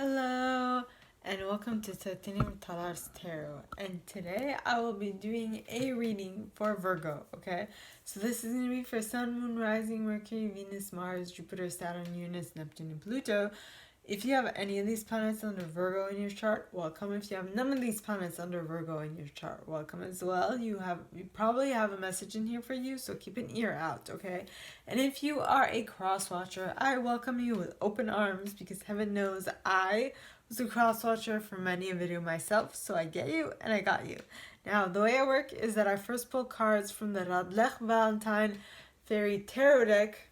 Hello and welcome to Tatinim Talar's Tarot, and today I will be doing a reading for Virgo, okay? So this is going to be for Sun, Moon, Rising, Mercury, Venus, Mars, Jupiter, Saturn, Uranus, Neptune, and Pluto. If you have any of these planets under Virgo in your chart, welcome. If you have none of these planets under Virgo in your chart, welcome as well. You probably have a message in here for you, so keep an ear out, okay? And if you are a cross watcher, I welcome you with open arms, because heaven knows I was a cross watcher for many a video myself, so I get you and I got you. Now, the way I work is that I first pull cards from the Radlech Valentine Fairy Tarot deck.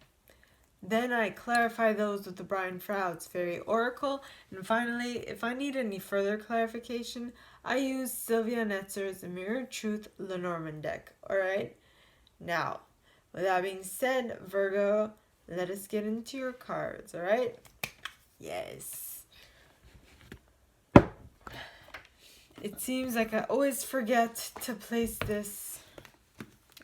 Then I clarify those with the Brian Froude's Fairy Oracle. And finally, if I need any further clarification, I use Sylvia Netzer's Mirror Truth Lenormand deck. Alright? Now, with that being said, Virgo, let us get into your cards, alright? Yes. It seems like I always forget to place this.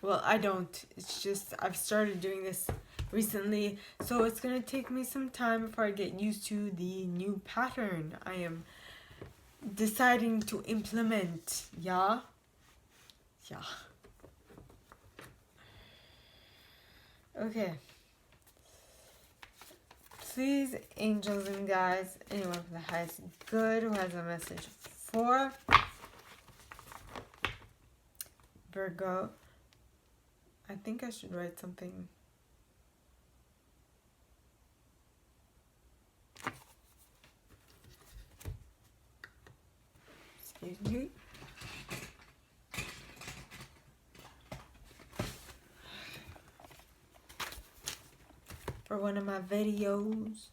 Well, I don't. It's just I've started doing this recently, so it's gonna take me some time before I get used to the new pattern I am deciding to implement. Yeah. Okay. Please, angels and guides, anyone from the highest good who has a message for Virgo. I think I should write something. Excuse me. For one of my videos.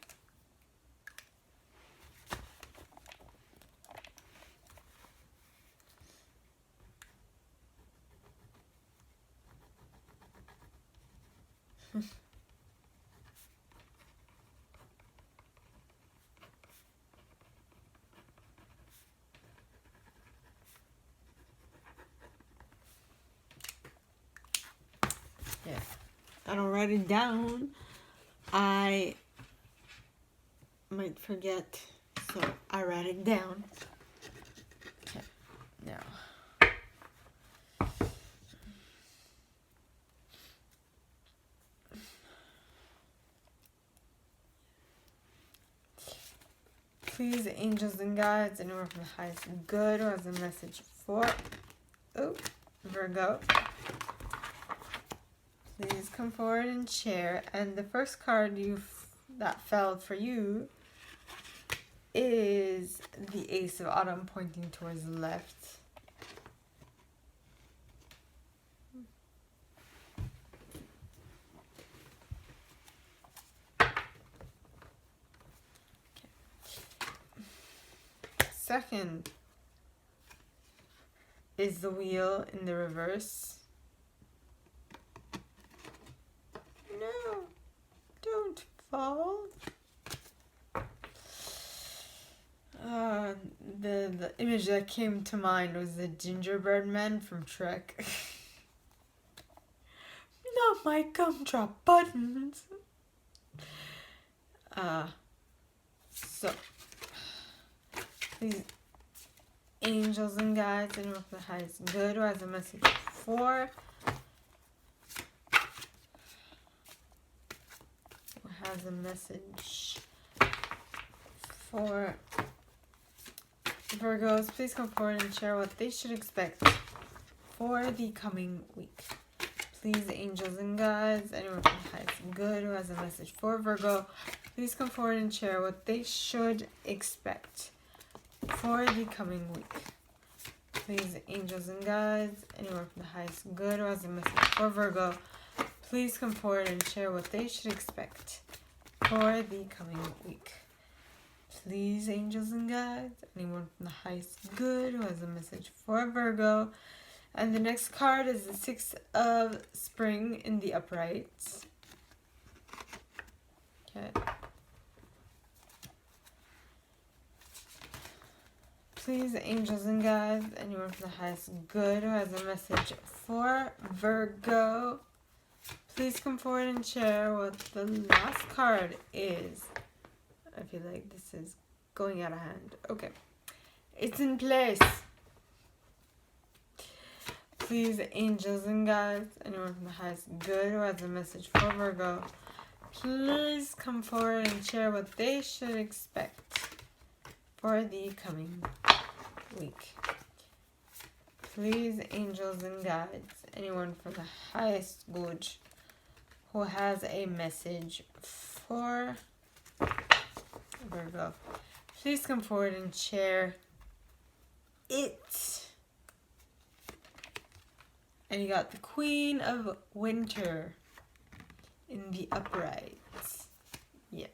Yeah, I don't write it down. I might forget, so I write it down. Okay, now. Please, angels and guides, anyone from the highest good who has a message for Virgo. Please come forward and share. And the first card that fell for you is the Ace of Autumn pointing towards the left. Second is the Wheel in the reverse. No, don't fall. The image that came to mind was the gingerbread man from Shrek. Not my gumdrop buttons. So, please, angels and guides, anyone from the highest good who has a message for Virgos, please come forward and share what they should expect for the coming week. Please, angels and guides, anyone from the highest good who has a message for Virgo, please come forward and share what they should expect for the coming week. Please, angels and guides, anyone from the highest good who has a message for Virgo, please come forward and share what they should expect for the coming week. Please, angels and guides, anyone from the highest good who has a message for Virgo. And the next card is the Six of Spring in the uprights. Okay. Please, angels and guides, anyone from the highest good who has a message for Virgo, please come forward and share what the last card is. I feel like this is going out of hand. Okay. It's in place. Please, angels and guides, anyone from the highest good who has a message for Virgo, please come forward and share what they should expect for the coming week. Please, angels and guides, anyone from the highest good who has a message for Virgo, please come forward and share it. And you got the Queen of Winter in the upright. Yeah.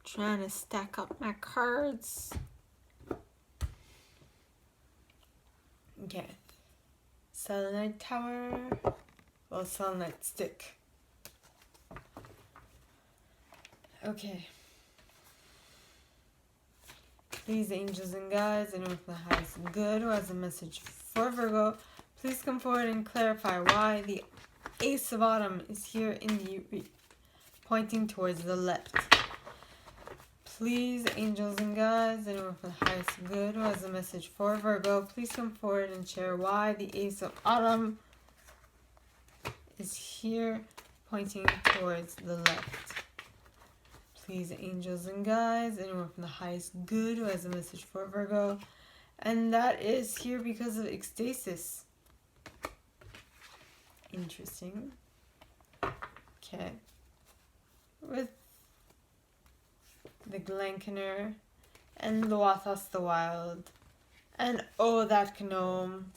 Trying to stack up my cards. Okay. Selenite Tower. Well, Selenite Stick. Okay. Please, angels and guides, anyone from the highest good who has a message for Virgo, please come forward and clarify why the Ace of Autumn is here in the pointing towards the left. Please, angels and guides, anyone from the highest good who has a message for Virgo, please come forward and share why the Ace of Autumn is here pointing towards the left. Please, angels and guides, anyone from the highest good who has a message for Virgo, and that is here because of ecstasis. Interesting. Okay. With the Glencaner and Luathos the Wild and oh that gnome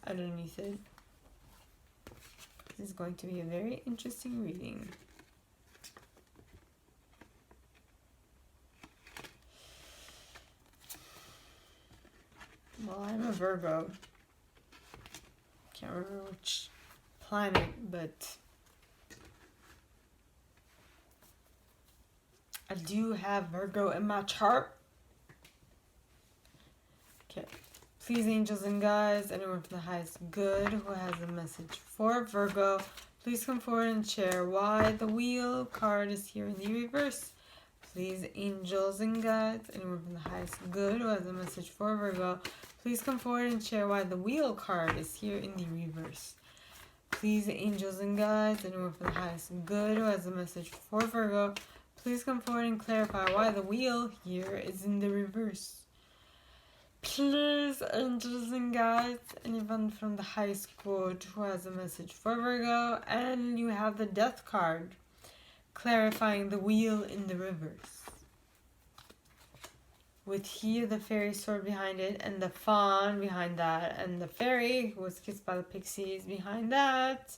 underneath it. This is going to be a very interesting reading. Well, I'm a Virgo. Can't remember which planet, but I do have Virgo in my chart. Okay. Please, angels and guides, anyone from the highest good who has a message for Virgo, please come forward and share why the Wheel card is here in the reverse. Please, angels and guides, anyone from the highest good who has a message for Virgo, please come forward and share why the Wheel card is here in the reverse. Please, angels and guides, anyone from the highest good who has a message for Virgo, please come forward and clarify why the Wheel here is in the reverse. Please, angels and guides, anyone from the highest good who has a message for Virgo, and you have the Death card, clarifying the Wheel in the reverse. With here the fairy sword behind it, and the fawn behind that, and the fairy who was kissed by the pixies behind that,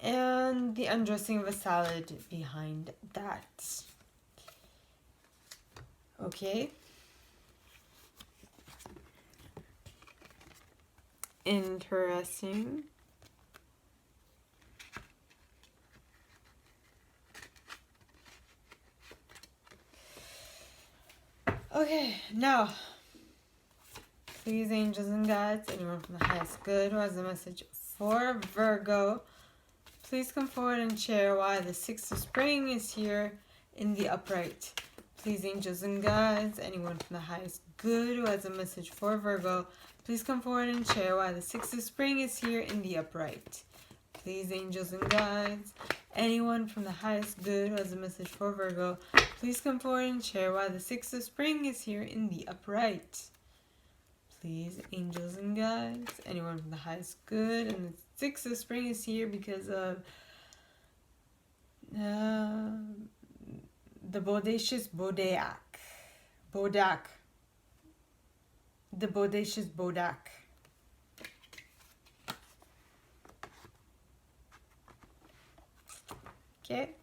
and the undressing of a salad behind that. Okay. Interesting. Okay, now, please, angels and guides, anyone from the highest good who has a message for Virgo, please come forward and share why the Six of Spring is here in the upright. Please, angels and guides, anyone from the highest good who has a message for Virgo, please come forward and share why the Six of Spring is here in the upright. Please, angels and guides, anyone from the highest good who has a message for Virgo, please come forward and share why the Six of Spring is here in the upright. Please, angels and guides, anyone from the highest good, and the Six of Spring is here because of the bodacious Bodak. The bodacious Bodak. Okay.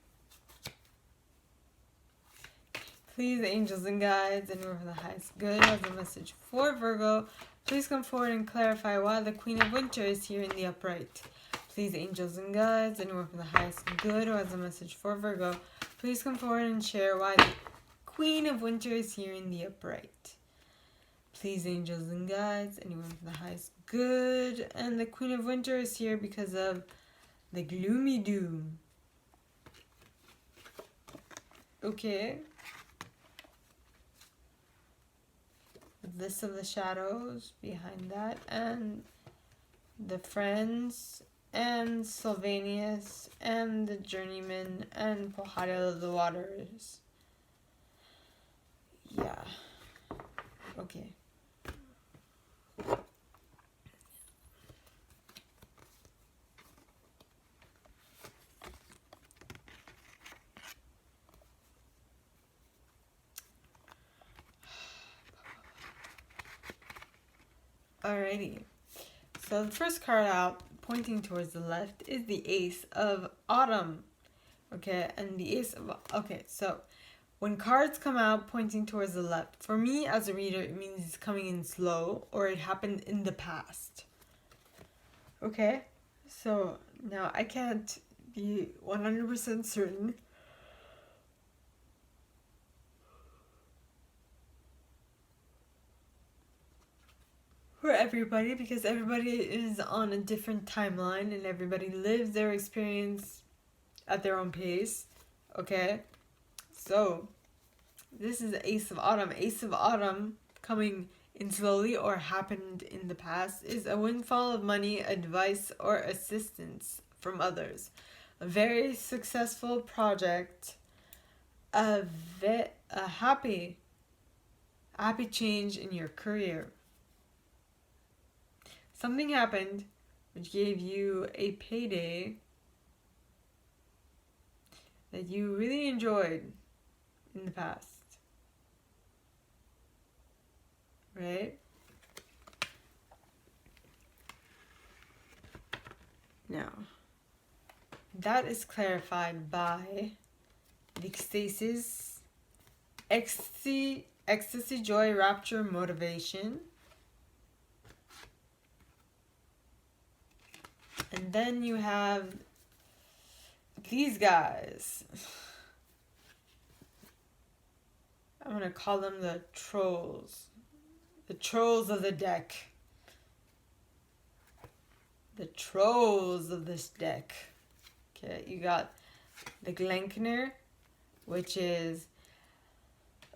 Please, angels and guides, anyone from the highest good has a message for Virgo, please come forward and clarify why the Queen of Winter is here in the upright. Please, angels and guides, anyone from the highest good who has a message for Virgo, Please come forward and share why the Queen of Winter is here in the upright. Please, angels and guides, anyone for the highest good. And the Queen of Winter is here because of the gloomy doom. Okay. List of the shadows behind that, and the friends, and Sylvanus, and the journeyman, and Pohara of the waters. Yeah. Okay. Alrighty. So the first card out, pointing towards the left, is the Ace of Autumn. Okay, and the Ace of... Okay, so when cards come out pointing towards the left, for me as a reader, it means it's coming in slow or it happened in the past. Okay, so now I can't be 100% certain. For everybody, because everybody is on a different timeline and everybody lives their experience at their own pace. Okay, so this is the Ace of Autumn. Ace of Autumn, coming in slowly or happened in the past, is a windfall of money, advice, or assistance from others. A very successful project, a happy change in your career. Something happened which gave you a payday that you really enjoyed in the past. Right? Now, that is clarified by the ecstasis, ecstasy, joy, rapture, motivation. And then you have these guys. I'm going to call them the trolls. The trolls of the deck. The trolls of this deck. Okay, you got the Glenkner, which is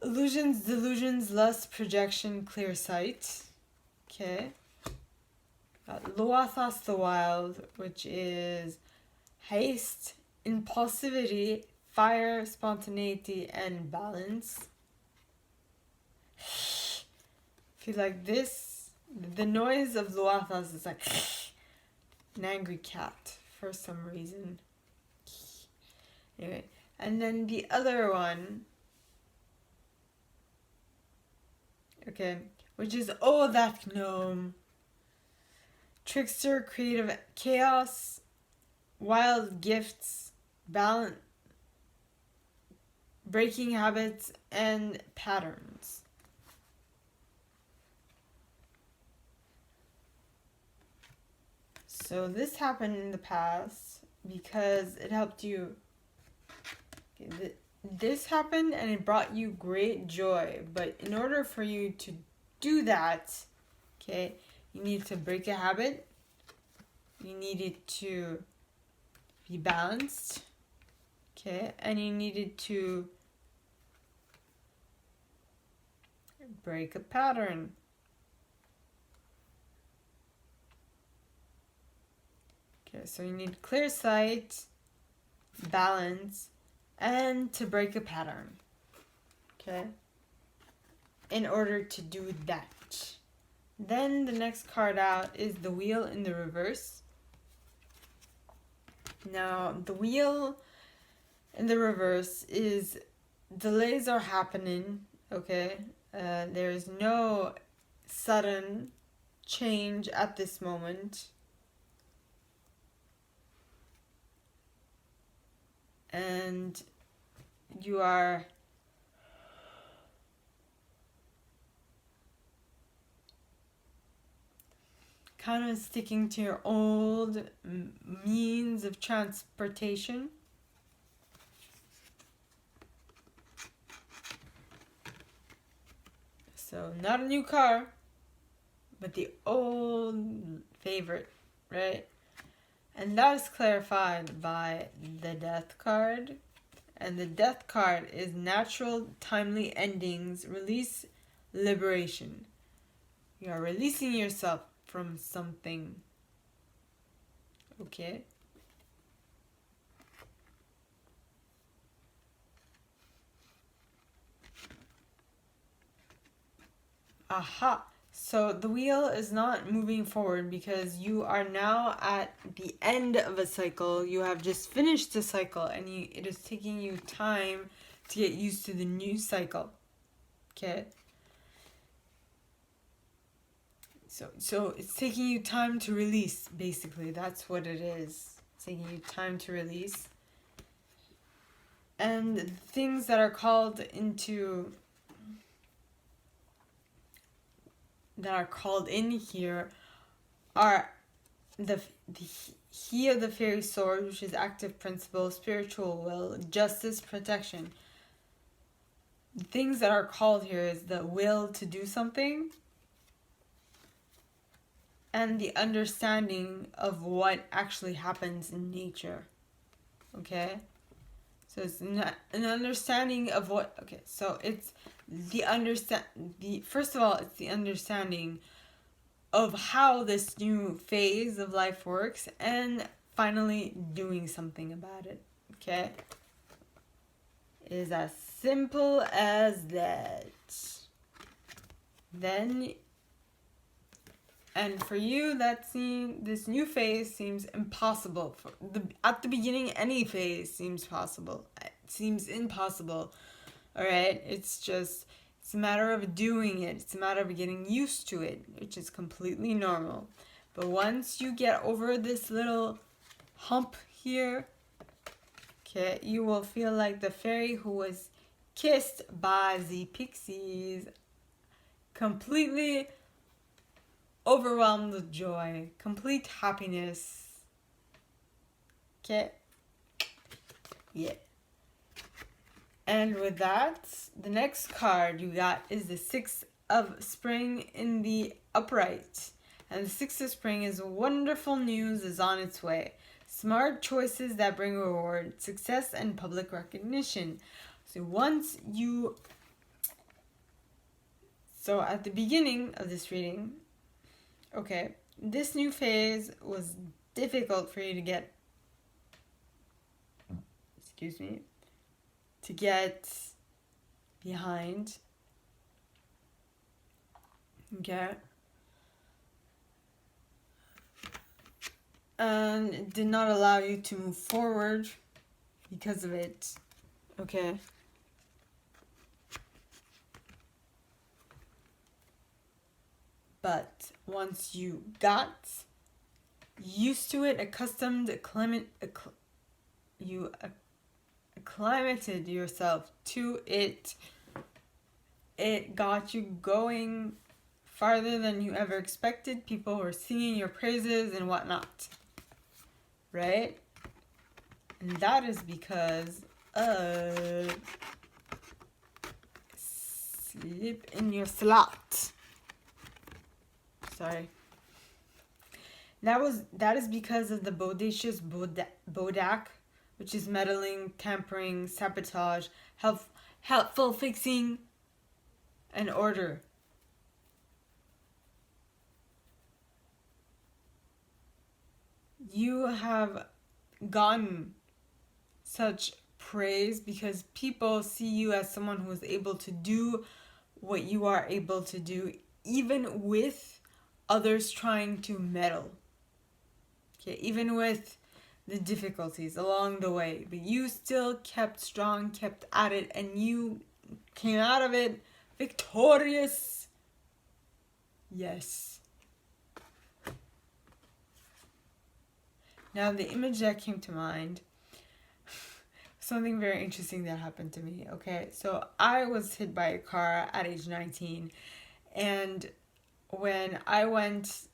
illusions, delusions, lust, projection, clear sight. Okay. Got Loathos the Wild, which is haste, impulsivity, fire, spontaneity, and balance. Feel like this, the noise of Loathos is like an angry cat for some reason. Anyway, and then the other one, okay, which is Oh That Gnome. Trickster, creative chaos, wild gifts, balance, breaking habits, and patterns. So this happened in the past because it helped you. This happened and it brought you great joy. But in order for you to do that, okay, you need to break a habit. You needed to be balanced. Okay, and you needed to break a pattern. Okay, so you need clear sight, balance, and to break a pattern. Okay, in order to do that. Then the next card out is the Wheel in the reverse. Now, the Wheel in the reverse is delays are happening, okay? There's no sudden change at this moment. And you are kind of sticking to your old means of transportation. So not a new car, but the old favorite, right? And that is clarified by the death card. And the death card is natural, timely endings, release, liberation. You are releasing yourself from something. Okay? Aha! So the wheel is not moving forward because you are now at the end of a cycle. You have just finished the cycle and it is taking you time to get used to the new cycle. Okay? So it's taking you time to release, basically. That's what it is. It's taking you time to release. And things that are called in here are the He of the Fairy Sword, which is active principle, spiritual will, justice, protection. The things that are called here is the will to do something and the understanding of what actually happens in nature. Okay? So it's not an understanding of what. Okay, so it's first of all, it's the understanding of how this new phase of life works, and finally doing something about it. Okay, it is as simple as that. Then, and for you, this new phase seems impossible. At the beginning, any phase seems possible. It seems impossible. All right, it's a matter of doing it. It's a matter of getting used to it, which is completely normal. But once you get over this little hump here, okay, you will feel like the fairy who was kissed by the pixies, completely overwhelmed with joy, complete happiness. Okay? Yeah. And with that, the next card you got is the Six of Spring in the upright. And the Six of Spring is wonderful news is on its way. Smart choices that bring reward, success, and public recognition. So at the beginning of this reading, okay, this new phase was difficult for you to get, to get behind. Okay. And it did not allow you to move forward because of it. Okay. But once you got used to it, you acclimated yourself to it, it got you going farther than you ever expected. People were singing your praises and whatnot. Right? And that is because of sleep in your slot. Sorry. That is because of the bodacious bodak, which is meddling, tampering, sabotage, helpful fixing, and order. You have gotten such praise because people see you as someone who is able to do what you are able to do, even with others trying to meddle. Okay, even with the difficulties along the way, but you still kept strong, kept at it, and you came out of it victorious. Yes. Now, the image that came to mind, something very interesting that happened to me. Okay, so I was hit by a car at age 19, and when I was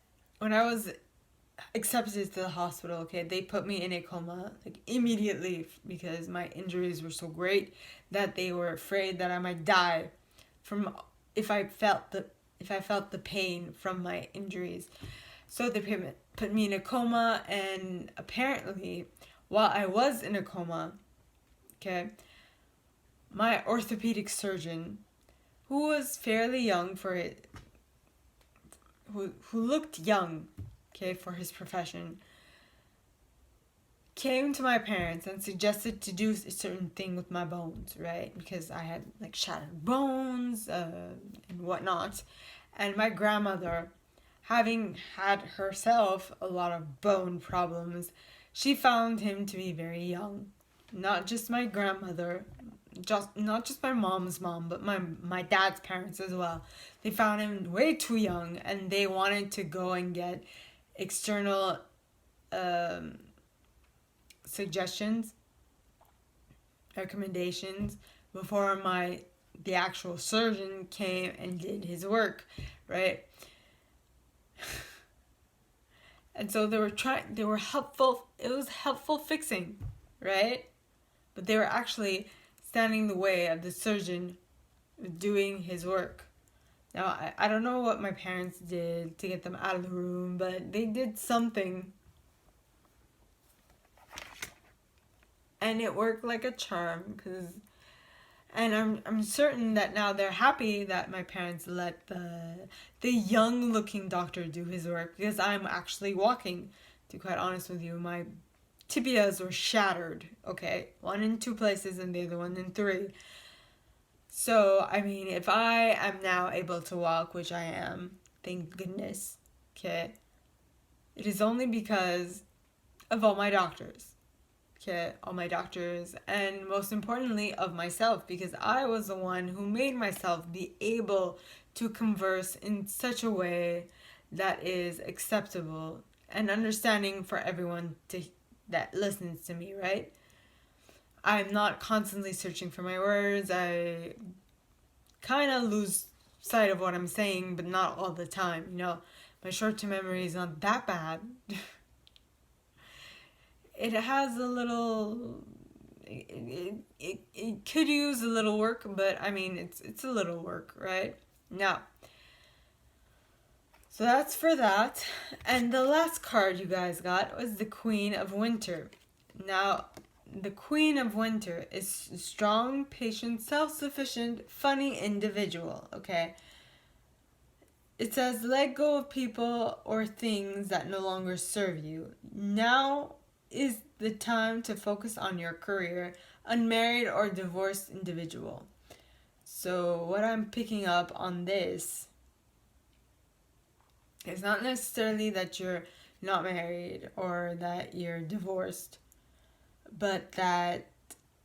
accepted to the hospital, okay, they put me in a coma like immediately because my injuries were so great that they were afraid that I might die from if I felt the pain from my injuries. So they put me in a coma, and apparently while I was in a coma, okay, my orthopedic surgeon, who was fairly young for it, who looked young, okay, for his profession, came to my parents and suggested to do a certain thing with my bones, right? Because I had like shattered bones and whatnot. And my grandmother, having had herself a lot of bone problems, she found him to be very young. Not just my grandmother, not just my mom's mom, but my dad's parents as well. They found him way too young, and they wanted to go and get external suggestions, recommendations before the actual surgeon came and did his work, right? And so they were helpful. It was helpful fixing, right? But they were actually standing in the way of the surgeon doing his work. Now, I don't know what my parents did to get them out of the room, but they did something. And it worked like a charm, and I'm certain that now they're happy that my parents let the young looking doctor do his work, because I'm actually walking. To be quite honest with you, my tibias were shattered, okay? One in 2 places and the other one in 3. So, I mean, if I am now able to walk, which I am, thank goodness, okay, it is only because of all my doctors. Okay, all my doctors, and most importantly of myself, because I was the one who made myself be able to converse in such a way that is acceptable and understanding for everyone that listens to me, right? I'm not constantly searching for my words. I kind of lose sight of what I'm saying, but not all the time, you know. My short-term memory is not that bad. It has a little, it could use a little work, but I mean, it's a little work, right? Now, so that's for that. And the last card you guys got was the Queen of Winter. Now, the Queen of Winter is strong, patient, self-sufficient, funny individual, okay? It says, let go of people or things that no longer serve you. Now is the time to focus on your career, unmarried or divorced individual. So what I'm picking up on this is not necessarily that you're not married or that you're divorced, but that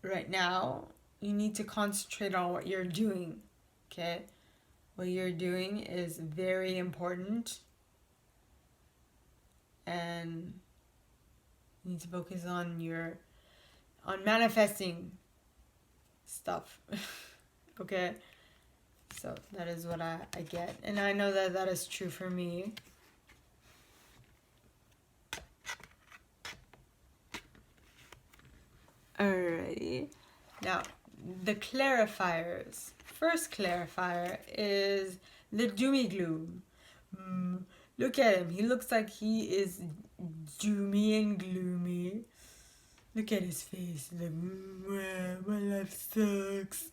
right now you need to concentrate on what you're doing, okay? What you're doing is very important, and you need to focus on manifesting stuff. Okay, so that is what I get, and I know that is true for me. Alrighty, now the clarifiers. First clarifier is the doomy gloom. Look at him. He looks like he is doomy and gloomy. Look at his face. Like, my life sucks.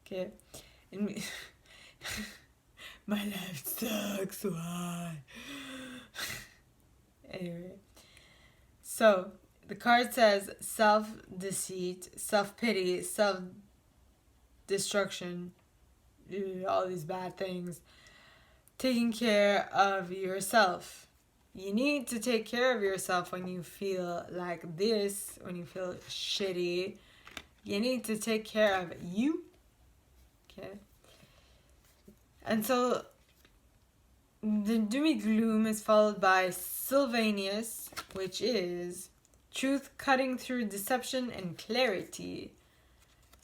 Okay. And my life sucks. Why? Anyway. So, the card says self-deceit, self-pity, self-destruction, all these bad things. Taking care of yourself. You need to take care of yourself when you feel like this, when you feel shitty. You need to take care of you. Okay? And so the doomy gloom is followed by Sylvanus, which is truth cutting through deception and clarity.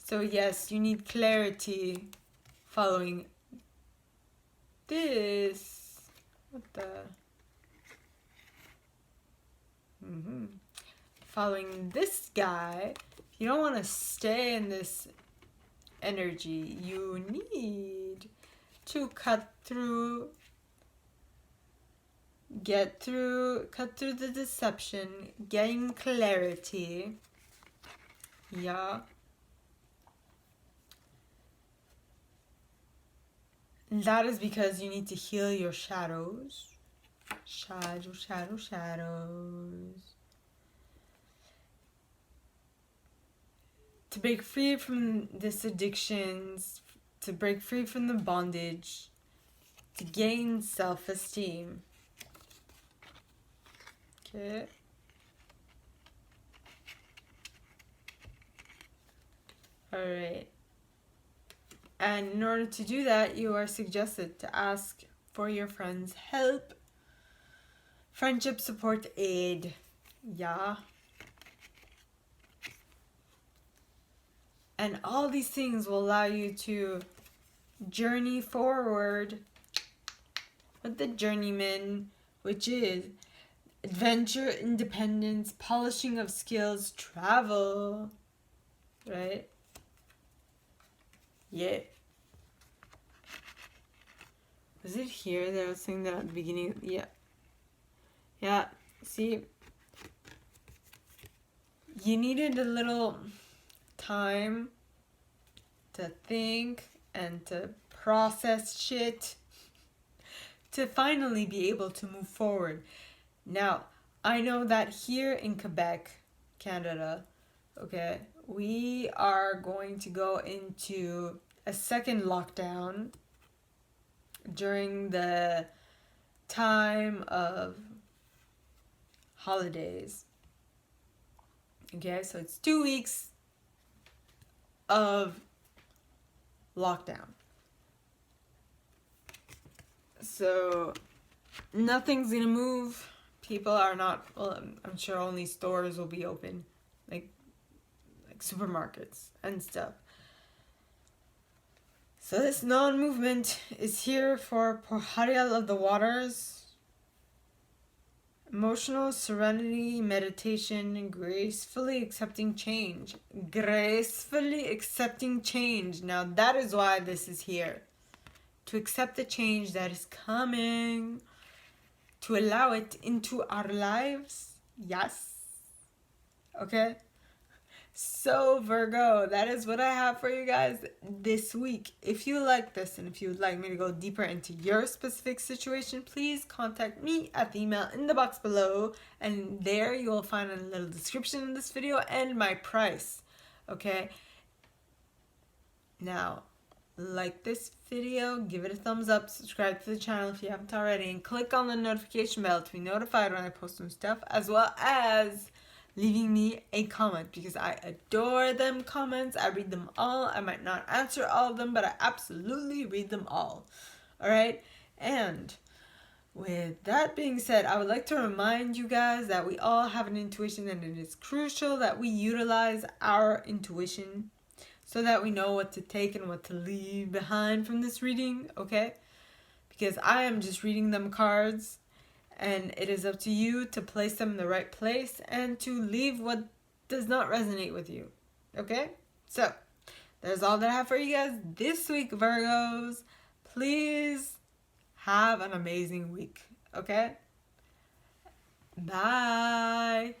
So yes, you need clarity following this. What the? Following this guy. You don't want to stay in this energy. You need to cut through the deception, gain clarity. Yeah. And that is because you need to heal your shadows. Shadows. To break free from this addictions, to break free from the bondage, to gain self-esteem. Okay. Alright. And in order to do that, you are suggested to ask for your friends' help, friendship, support, aid. Yeah. And all these things will allow you to journey forward with the journeyman, which is adventure, independence, polishing of skills, travel. Right? Yeah. Was it here that I was saying that at the beginning? Yeah. Yeah. See? You needed a little time to think and to process shit to finally be able to move forward. Now, I know that here in Quebec, Canada, okay, we are going to go into a second lockdown during the time of holidays. Okay, so it's 2 weeks of lockdown. So nothing's gonna move. People are not, well, I'm sure only stores will be open, like supermarkets and stuff. So this non-movement is here for Poharial of the Waters. Emotional serenity, meditation, gracefully accepting change. Gracefully accepting change. Now that is why this is here. To accept the change that is coming. To allow it into our lives. Yes. Okay? So Virgo, that is what I have for you guys this week. If you like this and if you would like me to go deeper into your specific situation, please contact me at the email in the box below, and there you will find a little description in this video and my price. Okay? Now, like this video, give it a thumbs up, subscribe to the channel if you haven't already, and click on the notification bell to be notified when I post new stuff, as well as leaving me a comment, because I adore them comments. I read them all. I might not answer all of them, but I absolutely read them all. Alright? And with that being said, I would like to remind you guys that we all have an intuition, and it is crucial that we utilize our intuition so that we know what to take and what to leave behind from this reading, okay? Because I am just reading them cards, and it is up to you to place them in the right place and to leave what does not resonate with you. Okay? So, there's all that I have for you guys this week, Virgos. Please have an amazing week. Okay? Bye.